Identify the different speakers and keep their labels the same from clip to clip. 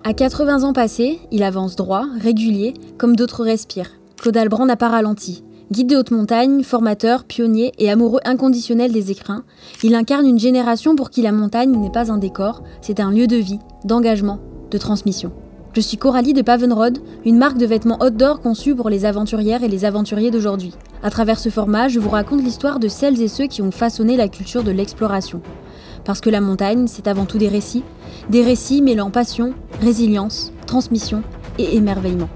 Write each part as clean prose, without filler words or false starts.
Speaker 1: À 80 ans passés, il avance droit, régulier, comme d'autres respirent. Claude Albrand n'a pas ralenti. Guide de haute montagne, formateur, pionnier et amoureux inconditionnel des écrins, il incarne une génération pour qui la montagne n'est pas un décor, c'est un lieu de vie, d'engagement, de transmission. Je suis Coralie de Pavenrod, une marque de vêtements outdoor conçue pour les aventurières et les aventuriers d'aujourd'hui. À travers ce format, je vous raconte l'histoire de celles et ceux qui ont façonné la culture de l'exploration. Parce que la montagne, c'est avant tout des récits mêlant passion, résilience, transmission et émerveillement.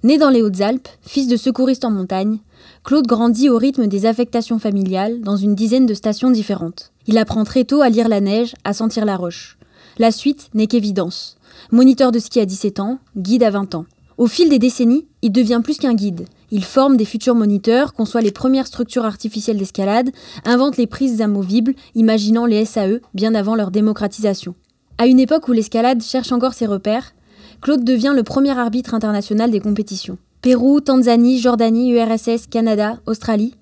Speaker 1: Né dans les Hautes-Alpes, fils de secouriste en montagne, Claude grandit au rythme des affectations familiales dans une dizaine de stations différentes. Il apprend très tôt à lire la neige, à sentir la roche. La suite n'est qu'évidence. Moniteur de ski à 17 ans, guide à 20 ans. Au fil des décennies, il devient plus qu'un guide. Il forme des futurs moniteurs, conçoit les premières structures artificielles d'escalade, invente les prises amovibles, imaginant les SAE bien avant leur démocratisation. À une époque où l'escalade cherche encore ses repères, Claude devient le premier arbitre international des compétitions. Pérou, Tanzanie, Jordanie, URSS, Canada, Australie.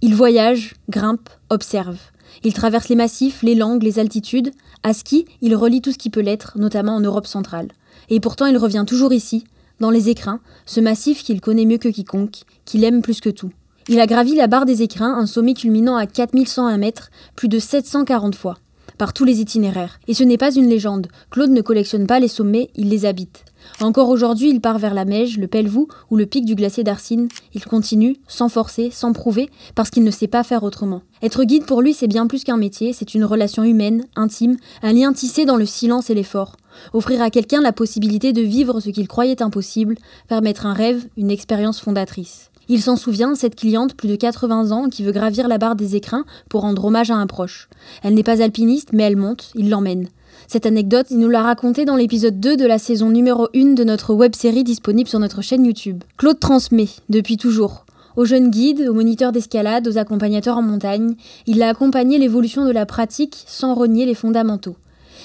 Speaker 1: Il voyage, grimpe, observe. Il traverse les massifs, les langues, les altitudes. À ski, il relie tout ce qui peut l'être, notamment en Europe centrale. Et pourtant, il revient toujours ici, dans les Écrins, ce massif qu'il connaît mieux que quiconque, qu'il aime plus que tout. Il a gravi la barre des Écrins, un sommet culminant à 4101 mètres, plus de 740 fois, par tous les itinéraires. Et ce n'est pas une légende, Claude ne collectionne pas les sommets, il les habite. Encore aujourd'hui, il part vers la Meije, le Pelvoux ou le pic du glacier d'Arsine. Il continue, sans forcer, sans prouver, parce qu'il ne sait pas faire autrement. Être guide pour lui, c'est bien plus qu'un métier, c'est une relation humaine, intime, un lien tissé dans le silence et l'effort. Offrir à quelqu'un la possibilité de vivre ce qu'il croyait impossible, permettre un rêve, une expérience fondatrice. Il s'en souvient, cette cliente, plus de 80 ans, qui veut gravir la barre des Écrins pour rendre hommage à un proche. Elle n'est pas alpiniste, mais elle monte, il l'emmène. Cette anecdote, il nous l'a racontée dans l'épisode 2 de la saison numéro 1 de notre web-série disponible sur notre chaîne YouTube. Claude transmet, depuis toujours. Aux jeunes guides, aux moniteurs d'escalade, aux accompagnateurs en montagne, il a accompagné l'évolution de la pratique sans renier les fondamentaux.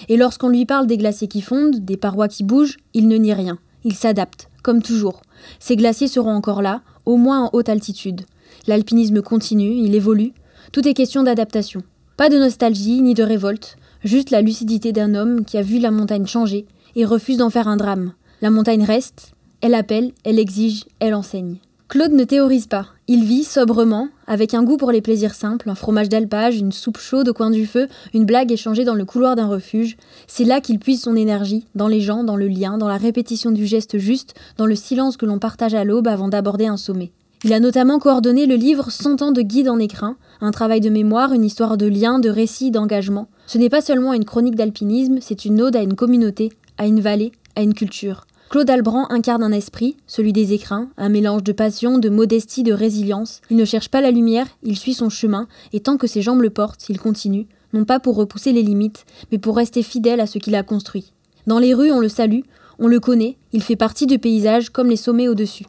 Speaker 1: Et lorsqu'on lui parle des glaciers qui fondent, des parois qui bougent, il ne nie rien. Il s'adapte, comme toujours. Ces glaciers seront encore là, au moins en haute altitude. L'alpinisme continue, il évolue. Tout est question d'adaptation. Pas de nostalgie ni de révolte, juste la lucidité d'un homme qui a vu la montagne changer et refuse d'en faire un drame. La montagne reste, elle appelle, elle exige, elle enseigne. Claude ne théorise pas, il vit sobrement, avec un goût pour les plaisirs simples, un fromage d'alpage, une soupe chaude au coin du feu, une blague échangée dans le couloir d'un refuge. C'est là qu'il puise son énergie, dans les gens, dans le lien, dans la répétition du geste juste, dans le silence que l'on partage à l'aube avant d'aborder un sommet. Il a notamment coordonné le livre 100 ans de guide en écrin, un travail de mémoire, une histoire de lien, de récit, d'engagement. Ce n'est pas seulement une chronique d'alpinisme, c'est une ode à une communauté, à une vallée, à une culture. Claude Albrand incarne un esprit, celui des Écrins, un mélange de passion, de modestie, de résilience. Il ne cherche pas la lumière, il suit son chemin, et tant que ses jambes le portent, il continue, non pas pour repousser les limites, mais pour rester fidèle à ce qu'il a construit. Dans les rues, on le salue, on le connaît, il fait partie du paysage comme les sommets au-dessus.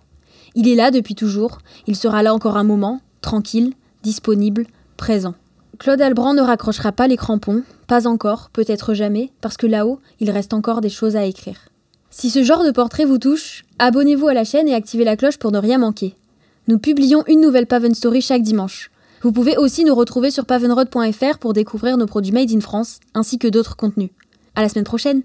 Speaker 1: Il est là depuis toujours, il sera là encore un moment, tranquille, disponible, présent. Claude Albrand ne raccrochera pas les crampons, pas encore, peut-être jamais, parce que là-haut, il reste encore des choses à écrire. Si ce genre de portrait vous touche, abonnez-vous à la chaîne et activez la cloche pour ne rien manquer. Nous publions une nouvelle Paven Story chaque dimanche. Vous pouvez aussi nous retrouver sur pavenrod.fr pour découvrir nos produits Made in France, ainsi que d'autres contenus. À la semaine prochaine!